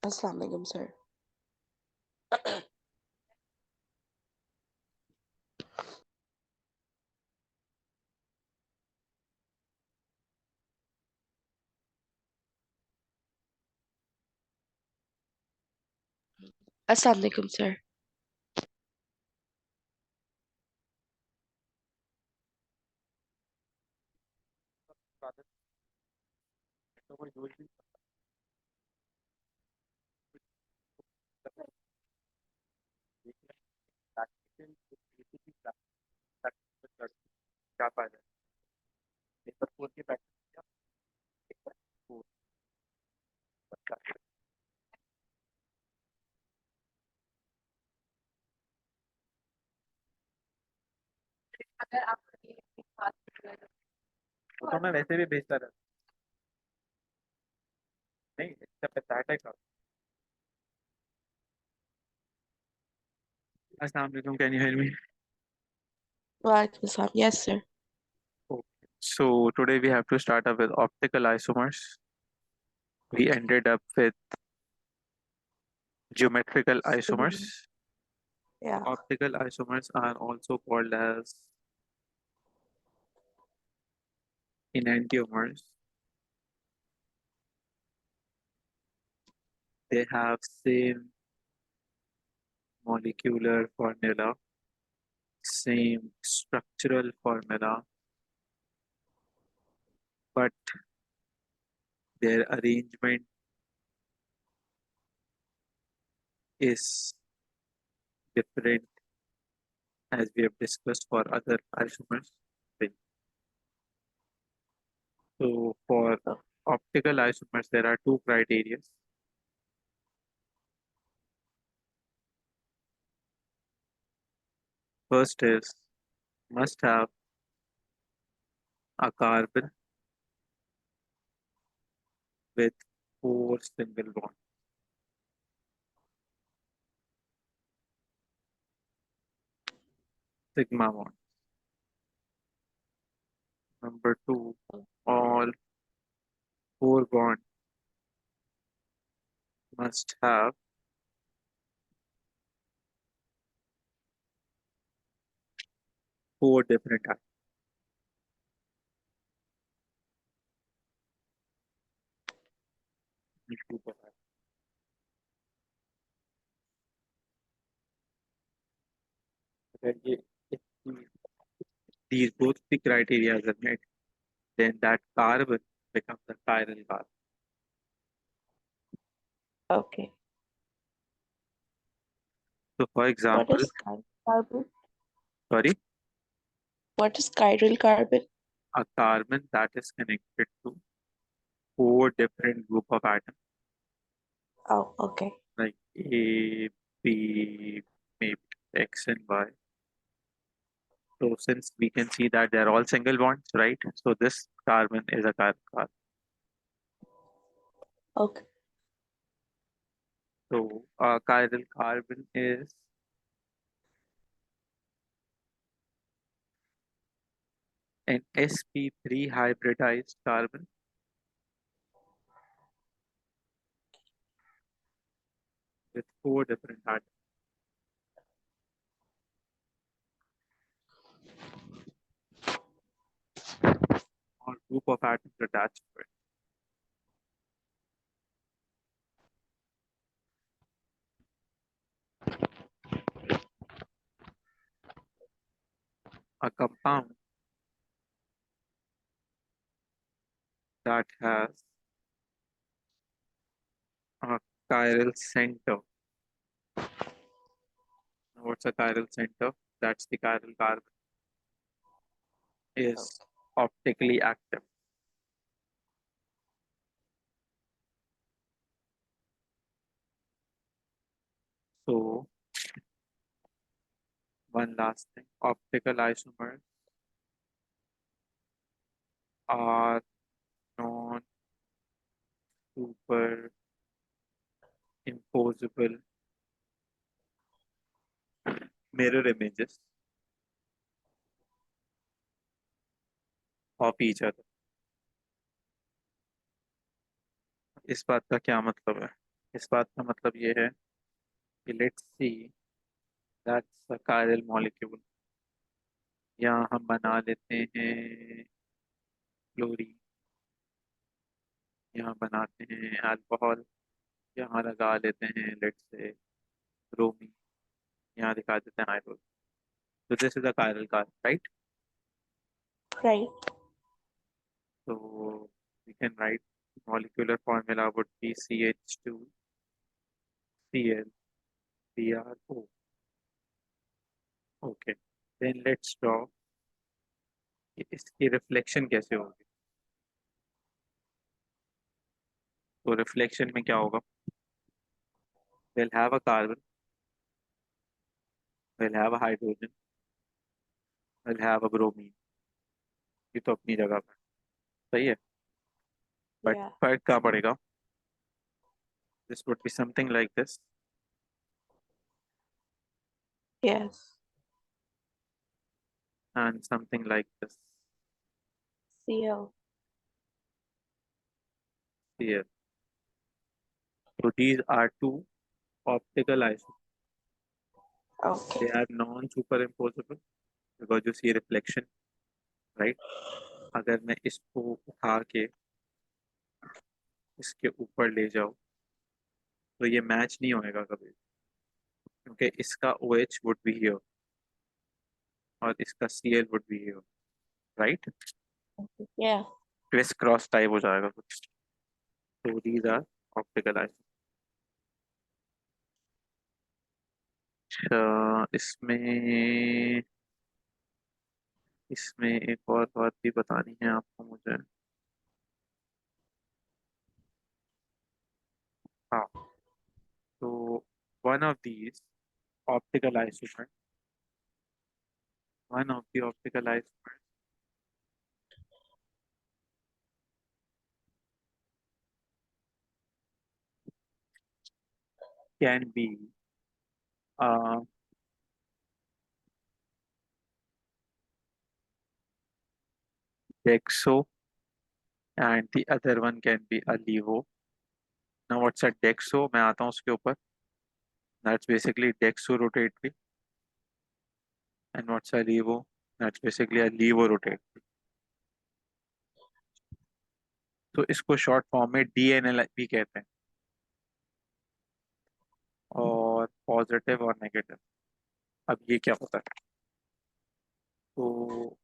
Assalamu alaikum, sir. Assalamu alaikum, sir. क्या फायदा है पेपर 4 के बैठ पेपर 4 अगर आप तो मैं वैसे भी भेजता रहता नहीं इसका पैसा का अस्सलाम वालेकुम can you hear me Wa alaikum assalam. Yes, sir. so today we have to start up with optical isomers we ended up with geometrical isomers Yeah. optical isomers are also called as enantiomers they have same molecular formula same structural formula but their arrangement is different as we have discussed for other isomers. So for Oh, optical isomers, there are two criteria. First is must have a carbon with 4 single bonds. Sigma bond. Number two, all 4 bonds must have four different atoms. अगर ये these both the criteria are met, then that carbon becomes a chiral carbon. okay. So for What example, is chiral carbon? sorry, What is chiral carbon? a carbon that is connected to 4 different group of atoms Oh, okay. like A, B, maybe X and Y. So since we can see that they're all single bonds, right? So this carbon is a carbon carbon. Okay. So a chiral carbon is an sp3 hybridized carbon with 4 different atoms or group of atoms attached to it. A compound that has a chiral center. What's a chiral center? That's the chiral carbon is optically active. So one last thing, optical isomers are non-superimposable mirror images of each other. इस बात का क्या मतलब है इस बात का मतलब ये है कि let's see that's a chiral molecule, या हम बना लेते हैं क्लोरीन, यहाँ बनाते हैं अल्कोहल, यहाँ लगा लेते हैं लेट्स से ब्रोमीन, यहाँ दिखा देते हैं हाइड्रोजन. तो this is a chiral car, right? Right. So we can write molecular formula would be CH2 Cl BrO. Okay. Then let's draw कि इसकी रिफ्लेक्शन कैसे होगी. तो रिफ्लेक्शन में क्या होगा? We'll have a carbon, we'll have a hydrogen, we'll have a bromine. ये तो अपनी जगह पर सही है. But Yeah. फर्क कहाँ पड़ेगा? This would be something like this Yes. and something like this Cl. here. So these are two optical isomers. Okay. They are non-superimposable because you see reflection, right? अगर मैं इसको उठा के इसके ऊपर ले जाऊँ तो ये मैच नहीं होएगा कभी, क्योंकि इसका OH वुड बी हियर और इसका Cl would be here, right? Yeah. Criss cross type हो जाएगा कुछ. तो दीज आर ऑप्टिकल आइसोमर्स. अच्छा, इसमें इसमें एक और बात भी बतानी है आपको मुझे. हाँ. तो one of these optical isomer one of the optical isomer can be dextro and the other one can be a levo. Now what's a dexo? मैं आता हूँ उसके ऊपर. That's basically dexorotatory. And what's a levo? That's basically a levorotatory. तो इसको short form में DNL भी कहते हैं. और पॉजिटिव और नेगेटिव. अब ये क्या होता है? तो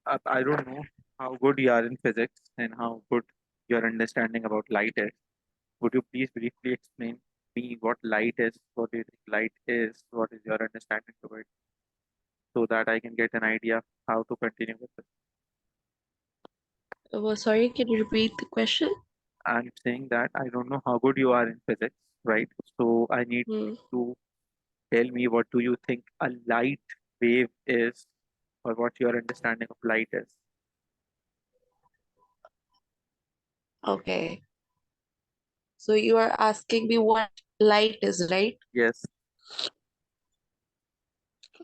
अब I don't know how good you are in physics and how good your understanding about light is. Would you please briefly explain me what light is? What do you think light is? What is your understanding of it? So that I can get an idea how to continue with it. Oh, sorry, can you repeat the question? I'm saying that I don't know how good you are in physics, right? So I need Hmm. to tell me what do you think a light wave is, or what your understanding of light is. Okay. So you are asking me what light is, right? Yes,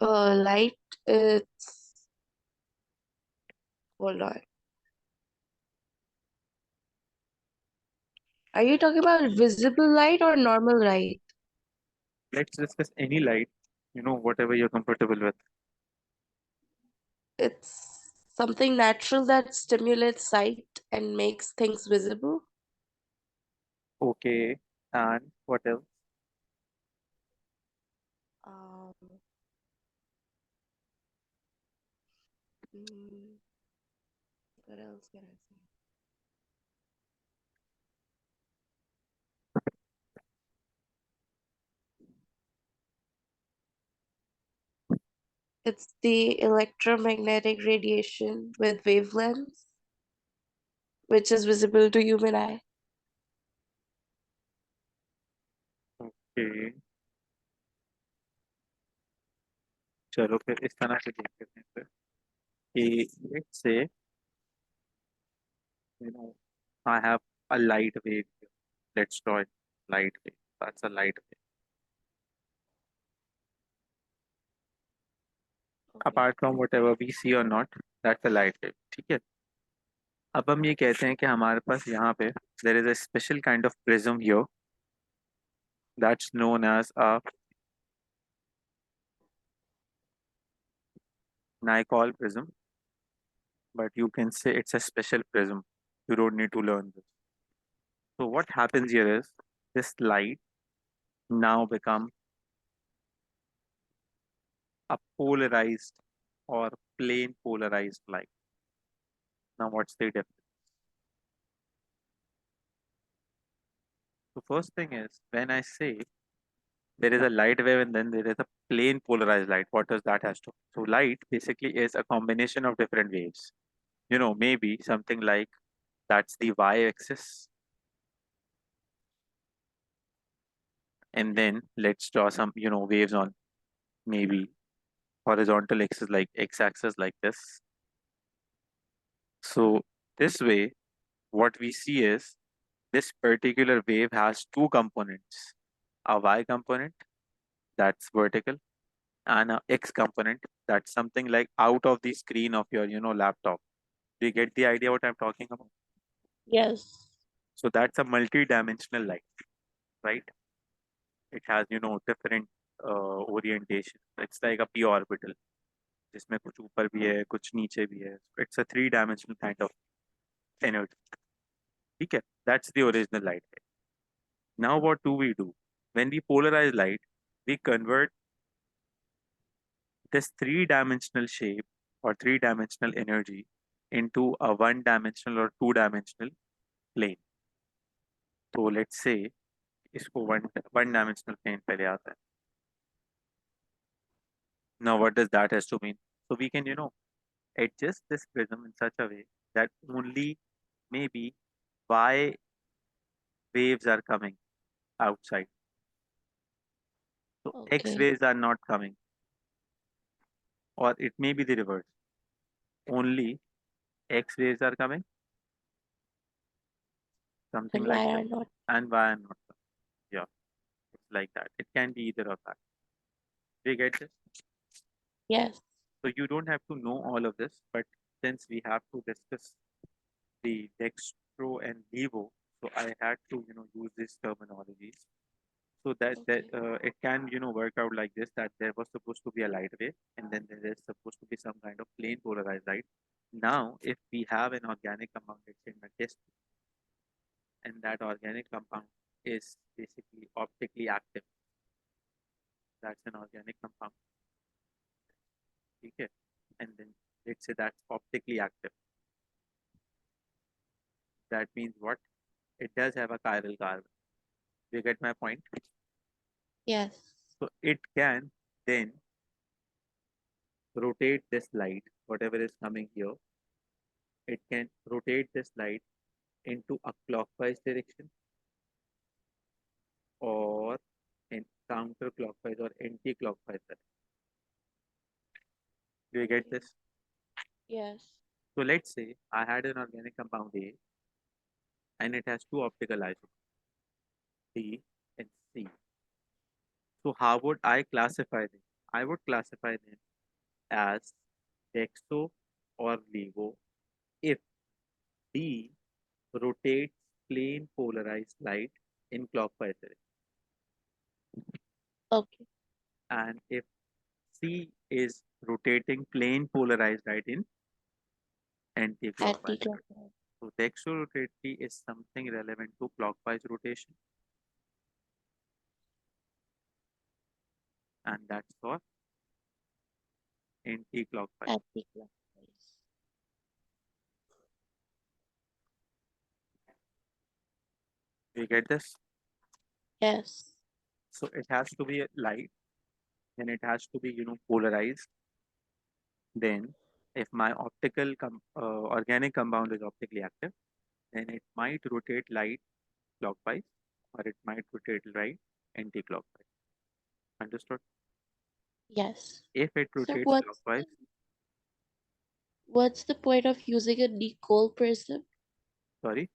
Light is, hold on. Are you talking about visible light or normal light? let's discuss any light, whatever you're comfortable with. It's something natural that stimulates sight and makes things visible. Okay, and what else? Um, mm, what else can I say? It's the electromagnetic radiation with wavelengths, which is visible to human eye. Okay, चलो फिर इस तरह से देख लेते हैं फिर कि let's say you know I have a light wave here. Let's draw it. Light wave. That's a light wave. Okay. Apart from whatever we see or not, that's a light wave. ठीक है. अब हम ये कहते हैं कि हमारे पास यहाँ पे there is a special kind of prism here that's known as a Nicol prism, but you can say it's a special prism. You don't need to learn this. So what happens here is this light now become a polarized or plane polarized light. Now what's the difference? So first thing is when I say there is a light wave and then there is a plane polarized light, what does that has to? So light basically is a combination of different waves. Maybe something like that's the y-axis, and then let's draw some waves on maybe horizontal axis like x-axis like this. So this way, what we see is this particular wave has two components, a y component that's vertical and a x component that's something like out of the screen of your laptop. Do you get the idea what I'm talking about? Yes. So that's a multi-dimensional light, right? It has different orientation. It's like a p orbital जिसमें कुछ ऊपर भी है कुछ नीचे भी है. It's a three-dimensional kind of energy. ठीक है? That's the original light. Now what do we do? When we polarize light, we convert this three-dimensional shape or three-dimensional energy into a one-dimensional or two-dimensional plane. So let's say इसको one dimensional plane पहले आता है. Now what does that has to mean? So we can adjust this prism in such a way that only maybe y waves are coming outside. So x Okay. rays are not coming, or it may be the reverse. Only x rays are coming, something And like why that, are not? and y are not coming. Yeah, it's like that. It can be either of that. Do you get this? Yes. So you don't have to know all of this, but since we have to discuss the dextro and levo, so I had to use these terminologies. So that Okay. it can work out like this, that there was supposed to be a light wave and then there is supposed to be some kind of plane polarized light. Now if we have an organic compound, let's say in a test, and that organic compound is basically optically active, that's an organic compound. Okay, and then let's say that's optically active. That means what? It does have a chiral carbon. You get my point? Yes. So it can then rotate this light, whatever is coming here, it can rotate this light into a clockwise direction or in counterclockwise or anti-clockwise direction. Do you get Okay. this? Yes. So let's say I had an organic compound A and it has two optical isomers, D and C. So how would I classify them? I would classify them as dexo or levo if D rotates plane polarized light in clockwise direction, Okay. and if C is rotating plane polarized light in anti-clockwise direction. Anti-clockwise. So dextrorotatory is something relevant to clockwise rotation, and that's for anti-clockwise. Anti-clockwise. You get this? Yes. So it has to be a light, and it has to be polarized. Then, if my organic compound is optically active, then it might rotate light clockwise, or it might rotate light anti-clockwise. Understood? Yes. If it So rotates clockwise, what's the point of using a Nicole prism? sorry,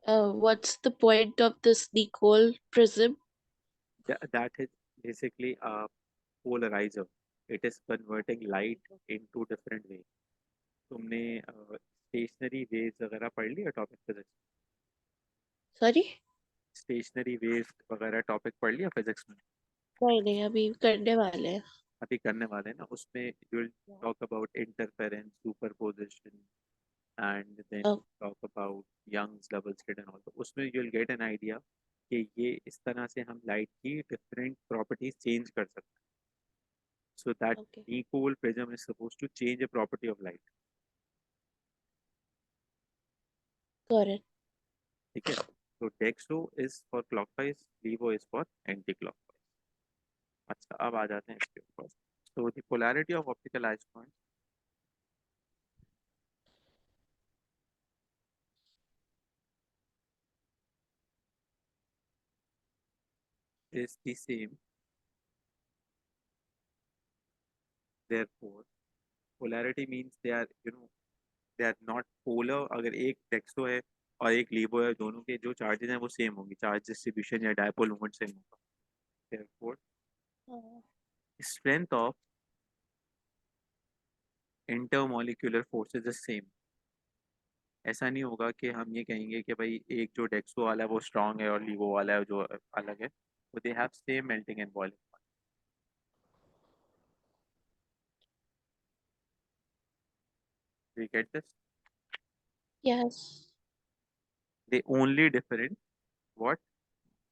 What's the point of this Nicole prism? that is basically a polarizer. It is converting light into different ways. तुमने stationary waves वगैरह पढ़ ली atomic physics? Sorry. Stationary waves वगैरह topic पढ़ लिया physics में? नहीं नहीं, अभी करने वाले हैं। अभी करने वाले हैं ना, उसमें you will talk about interference, superposition, and then oh, talk about Young's double slit and all. तो उसमें you will get an idea कि ये इस तरह से हम लाइट की डिफरेंट प्रॉपर्टीज चेंज कर सकते हैं. So that okay. equal prism is supposed to change a property of light. Correct. ठीक है. तो dextro is for clockwise, laevo is for anti clockwise. अच्छा, अब आ जाते हैं इसके ऊपर. तो the polarity of optical isomers is the same. Therefore, polarity means they are, they are not polar. अगर एक डेक्सो है और एक लीवो है, दोनों के जो चार्जेस हैं वो सेम होंगे, चार्ज डिस्ट्रीब्यूशन या डायपोल मोमेंट सेम होगा. Therefore, strength of intermolecular force is the same. ऐसा नहीं होगा कि हम ये कहेंगे कि भाई एक जो डेक्सो वाला है वो स्ट्रांग है और लीवो वाला है जो अलग है. तो they have same melting and boiling point. We get this. Yes. They only different. What?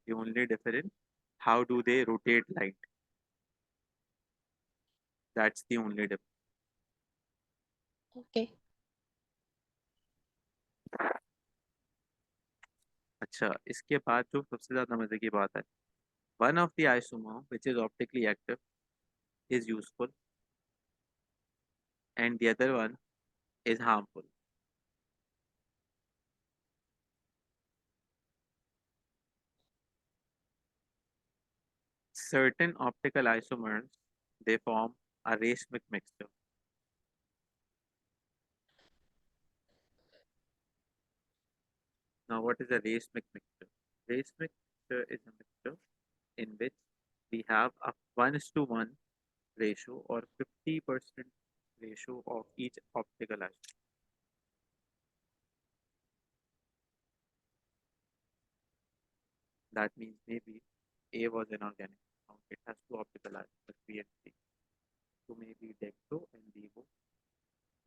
They only different how do they rotate light. That's the only difference. Okay. अच्छा, इसके बाद जो सबसे ज्यादा मजे की बात है, one of the isomer which is optically active is useful and the other one is harmful. Certain optical isomers, they form a racemic mixture. Now, what is a racemic mixture? Racemic mixture is a mixture in which we have a 1:1 ratio or 50% ratio of each optical isomer. That means maybe A was inorganic. Now it has two optical isomers, B and C. So maybe Dextro and Levo,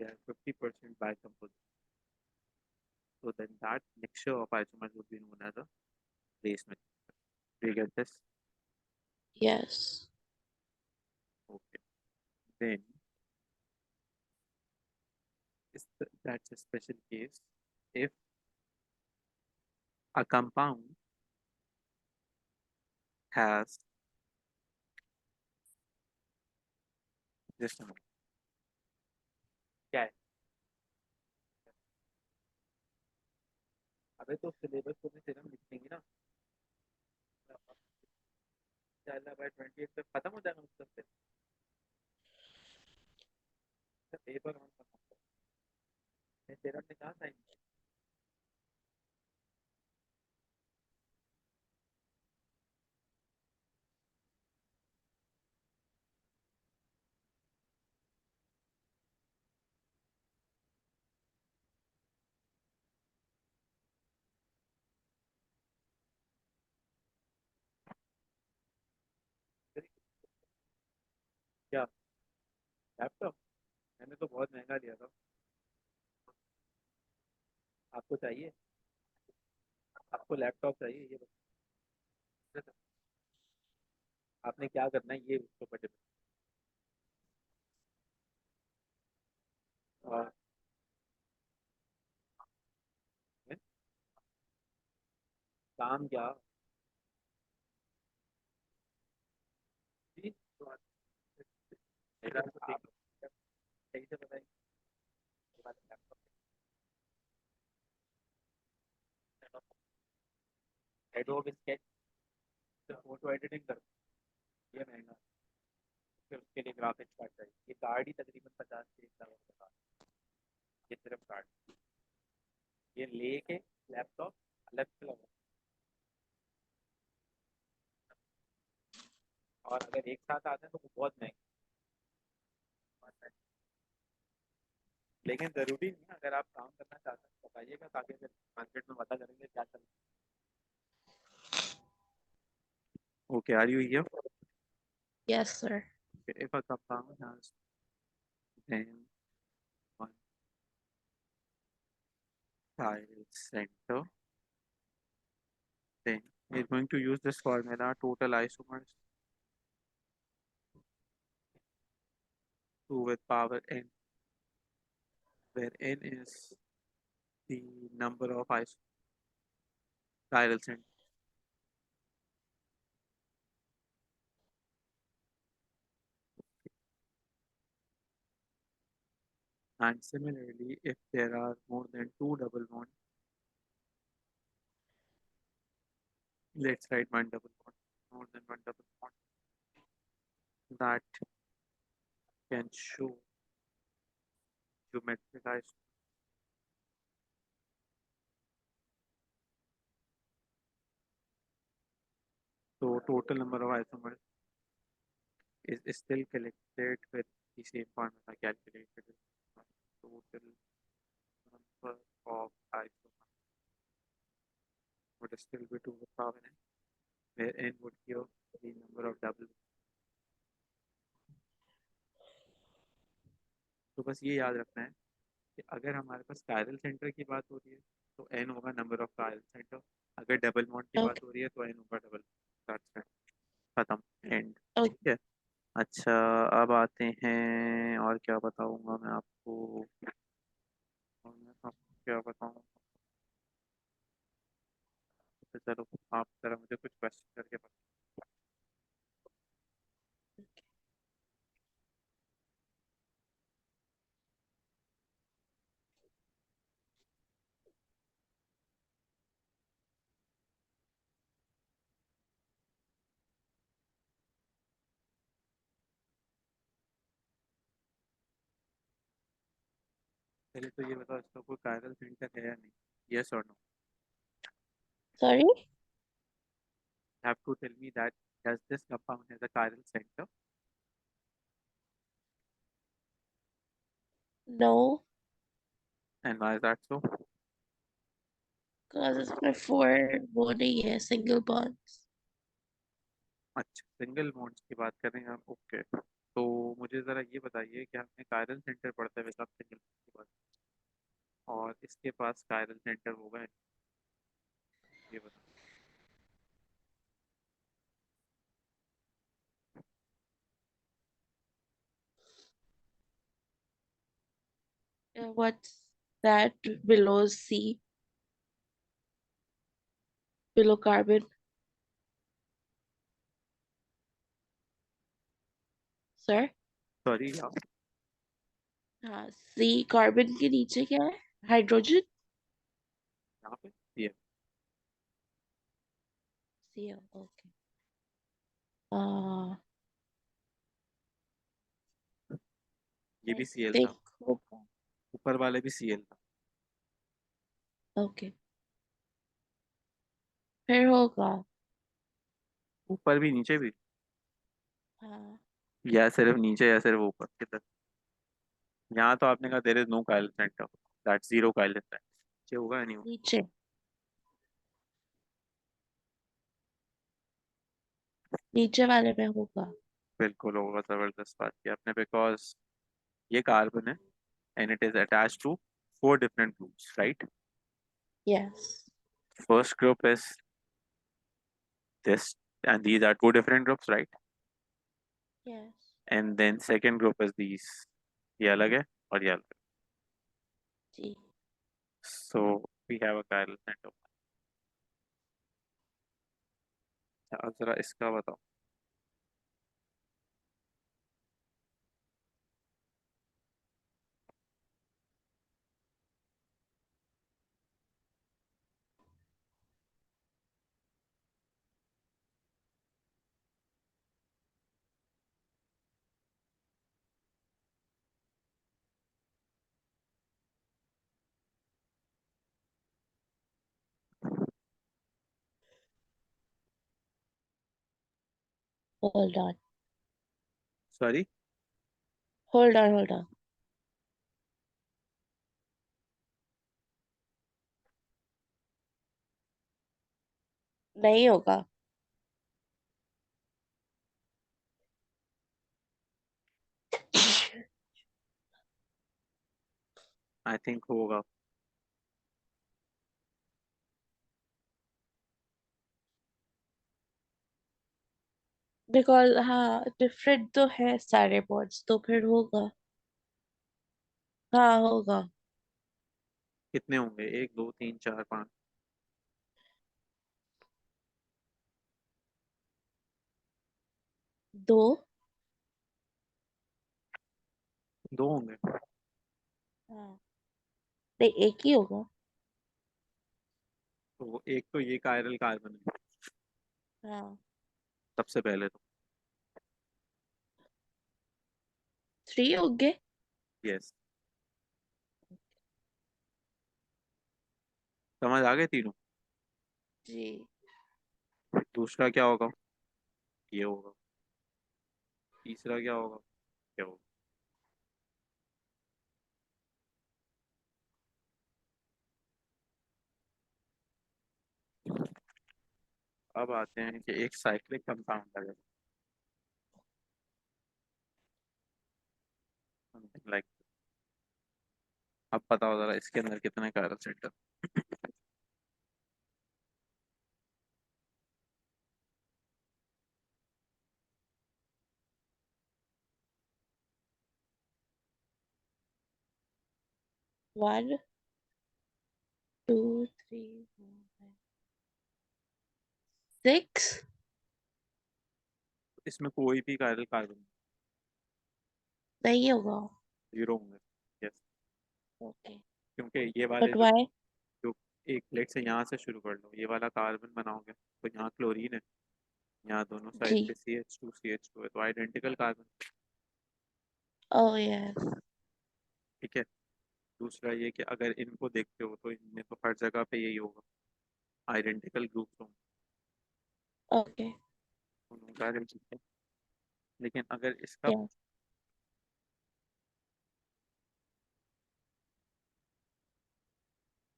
they are 50% bicomposite. So then that mixture of isomers would be known as a racemic mixture. Do you get this? Yes. Okay. Then that's a special case if a compound has, just a moment, क्या है? अबे तो syllabus को भी सिर्फ लिखेंगे ना. इंशाल्लाह बाय 28 तक खत्म हो जाएगा मतलब से. पेपर ऑन करना है तेरा ने कहा साइन. क्या? लैपटॉप? मैंने तो बहुत महंगा लिया था. आपको चाहिए? आपको लैपटॉप चाहिए ये बताओ. आपने क्या करना है ये उसके ऊपर डिपेंड. और काम क्या? जी, तो आप सही से बताइए. एडोब स्केच, फोटो एडिटिंग कर, ये महंगा. फिर उसके लिए ग्राफिक्स कार्ड चाहिए. ये कार्ड ही तकरीबन 50 से 1 लाख का. ये सिर्फ कार्ड. ये लेके लैपटॉप अलग से लगा. और अगर एक साथ आते हैं तो वो बहुत महंगे. लेकिन जरूरी नहीं है. अगर आप काम करना चाहते हैं तो बताइएगा, ताकि फिर मार्केट में पता करेंगे क्या चल रहा है. Okay, are you here? Yes, sir. Okay, if a compound has then one chiral center, then we're going to use this formula total isomers 2 with power n, where n is the number of chiral centers. And similarly, if there are more than two double bonds, let's write one double bond, more than one double bond, that can show geometric isomers. So total number of isomers is still collected with the same formula calculated. Total number of isomers would still be 2 with power n, where n would give the number of double. तो बस ये याद रखना है कि अगर हमारे पास chiral centre की बात हो रही है तो n होगा नंबर ऑफ कायरल सेंटर, अगर डबल बॉन्ड की Okay. बात हो रही है तो n होगा डबल, खत्म, एंड। Okay. ठीक है। अच्छा, अब आते हैं, और क्या बताऊंगा मैं आपको, और मैं आपको क्या बताऊं। तो चलो, आप जरा मुझे कुछ क्वेश्चन करके बताओ। पहले तो ये बताओ, इसका कोई कायरल सेंटर है या नहीं, यस और no. Sorry? Have to tell me that does this compound has a chiral centre, No, and why is that so. because it's my four bonding है single bonds. अच्छा, सिंगल बॉन्ड्स की बात कर रहे हैं आप, ओके। तो मुझे ज़रा ये बताइए कि आपने कायरल सेंटर पढ़ते हुए कब सिंगल की बात, और इसके पास कायरल सेंटर होगा, ये बताओ। What's that below C, below carbon? Sir? Sorry, यहाँ हाँ, C कार्बन के नीचे क्या है? हाइड्रोजन? पे ये Cl. Okay. Uh, ये I भी सीएल था, think होगा. ऊपर वाले भी सीएल था। Okay. फिर होगा. ऊपर भी नीचे भी, हाँ, या सिर्फ नीचे या सिर्फ ऊपर, किधर। यहाँ तो आपने कहा there is no chiral centre, that zero chiral centre, नीचे होगा या नहीं होगा। नीचे. नीचे वाले में होगा. बिल्कुल होगा, जबरदस्त बात की आपने, बिकॉज ये कार्बन है and it is attached to four different groups, right. Yes. First group is this, and these are two different groups, right? Yes. And then second group is these, ये अलग है और ये अलग है। जी. So we have a chiral center। अब जरा इसका बताओ। Hold on. Sorry, Hold on, hold on. नहीं होगा. आई थिंक होगा। बिकॉज हाँ डिफरेंट तो है सारे बॉन्ड्स, तो फिर होगा। हाँ होगा। कितने होंगे? एक, दो, तीन, चार, पाँच? दो। दो होंगे। हाँ, नहीं एक ही होगा। तो एक तो ये कायरल कार्बन है हाँ। सबसे पहले तो। थ्री होंगे। यस। समझ आ गए तीनों? जी। दूसरा क्या होगा? ये होगा। तीसरा क्या होगा? क्या होगा? अब आते हैं कि एक साइक्लिक कंपाउंड है, लाइक। अब बताओ जरा इसके अंदर कितने कायरल सेंटर? 1 2 3 4 6। इसमें कोई भी कायरल कार्बन नहीं होगा। जीरो होंगे। यस। ओके। क्योंकि ये वाले बट जो वाई? जो एक प्लेट से यहाँ से शुरू कर लो, ये वाला कार्बन बनाओगे तो यहाँ क्लोरीन है, यहाँ दोनों साइड पे जी। CH2 है, तो आइडेंटिकल कार्बन। Oh yes. ठीक है। दूसरा ये कि अगर इनको देखते हो तो इनमें तो हर जगह पे यही होगा, आइडेंटिकल ग्रुप्स होंगे ओके। दोनों कार्बन, ठीक है। लेकिन अगर इसका यस।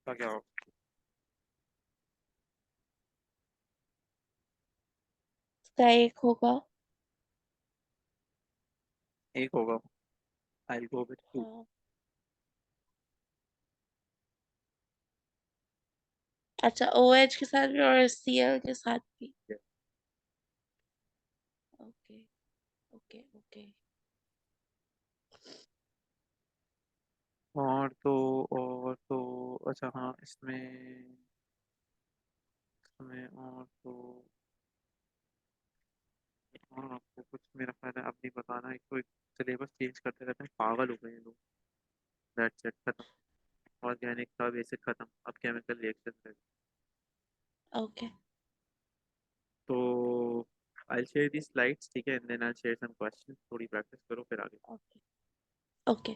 का क्या होगा? इसका एक होगा। एक होगा। आई गो विथ टू। हाँ। अच्छा, ओ एच के साथ भी और सी एल के साथ भी। Okay okay okay. और तो अच्छा, हाँ, इसमें और तो हाँ, आपको कुछ मेरा ख्याल है अब नहीं बताना। एक तो सिलेबस चेंज करते रहते हैं, पागल हो गए हैं लोग। दैट्स इट, खत्म। ऑर्गेनिक का बेसिक खत्म, अब केमिकल रिएक्शन। ओके तो आई शेयर दी स्लाइड्स, ठीक है, and then I share some question, थोड़ी प्रैक्टिस करो फिर आगे। Okay okay.